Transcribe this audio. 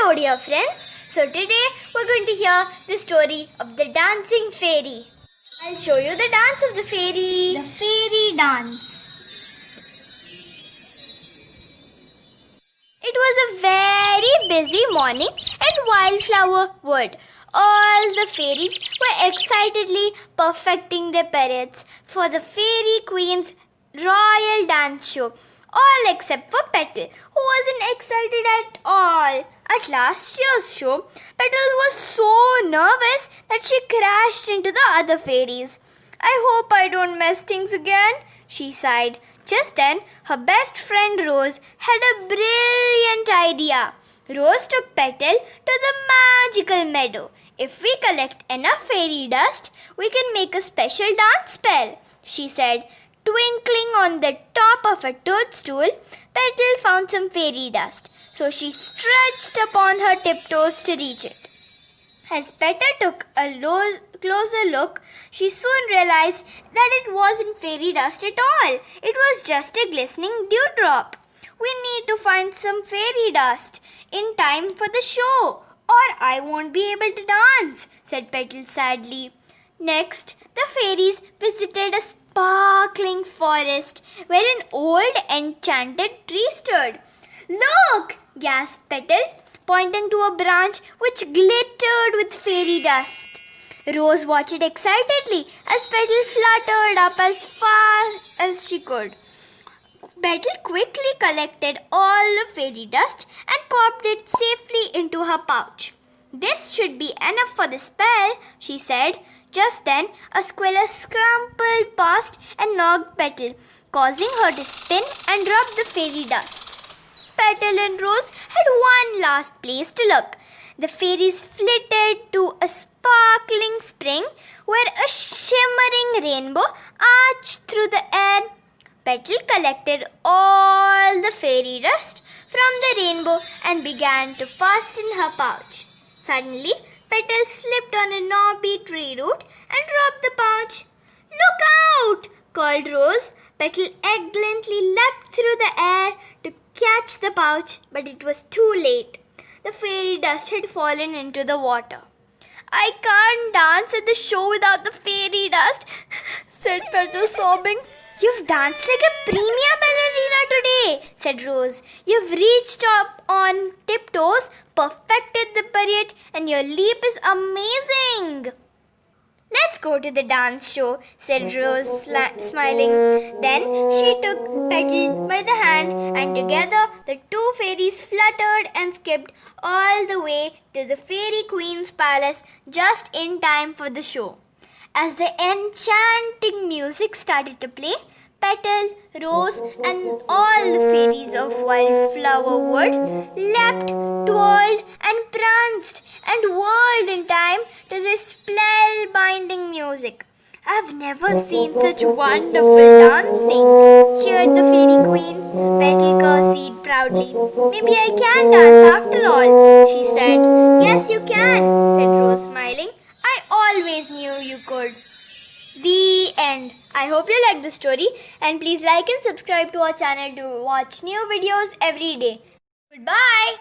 Hello dear friends, so today we're going to hear the story of the dancing fairy. I'll show you the dance of the fairy. The fairy dance. It was a very busy morning at Wildflower Wood. All the fairies were excitedly perfecting their parades for the Fairy Queen's royal dance show. All except for Petal, who wasn't excited at all. At last year's show, Petal was so nervous that she crashed into the other fairies. I hope I don't mess things again, she sighed. Just then, her best friend Rose had a brilliant idea. Rose took Petal to the magical meadow. If we collect enough fairy dust, we can make a special dance spell, she said. Twinkling on the top of a toadstool, Petal found some fairy dust, so she stretched upon her tiptoes to reach it. As Petal took a closer look, she soon realized that it wasn't fairy dust at all. It was just a glistening dewdrop. We need to find some fairy dust in time for the show, or I won't be able to dance, said Petal sadly. Next, the fairies visited a sparkling forest where an old enchanted tree stood. Look! gasped Petal, pointing to a branch which glittered with fairy dust. Rose watched it excitedly as Petal fluttered up as far as she could. Petal quickly collected all the fairy dust and popped it safely into her pouch. This should be enough for the spell, she said. Just then, a squirrel scrambled past and knocked Petal, causing her to spin and rub the fairy dust. Petal and Rose had one last place to look. The fairies flitted to a sparkling spring where a shimmering rainbow arched through the air. Petal collected all the fairy dust from the rainbow and began to fasten her pouch. Suddenly, Petal slipped on a knobby tree root and dropped the pouch. "Look out!" called Rose. Petal excellently leapt through the air to catch the pouch, but it was too late. The fairy dust had fallen into the water. "I can't dance at the show without the fairy dust," said Petal, sobbing. "You've danced like a premier ballerina today," said Rose. "You've reached up on tiptoes, perfected the pirouette, and your leap is amazing." "Let's go to the dance show," said Rose, smiling. Then she took Petal by the hand, and together the two fairies fluttered and skipped all the way to the Fairy Queen's palace just in time for the show. As the enchanting music started to play, Petal, Rose, and all the fairies of Wildflower Wood leapt, twirled, and pranced and whirled in time to this spellbinding music. "I've never seen such wonderful dancing," cheered the Fairy Queen. Petal curtsied proudly. "Maybe I can dance after all," she said. "Yes, you can," said Rose, smiling. "I always knew you could." The end. I hope you like the story, and please like and subscribe to our channel to watch new videos every day. Goodbye.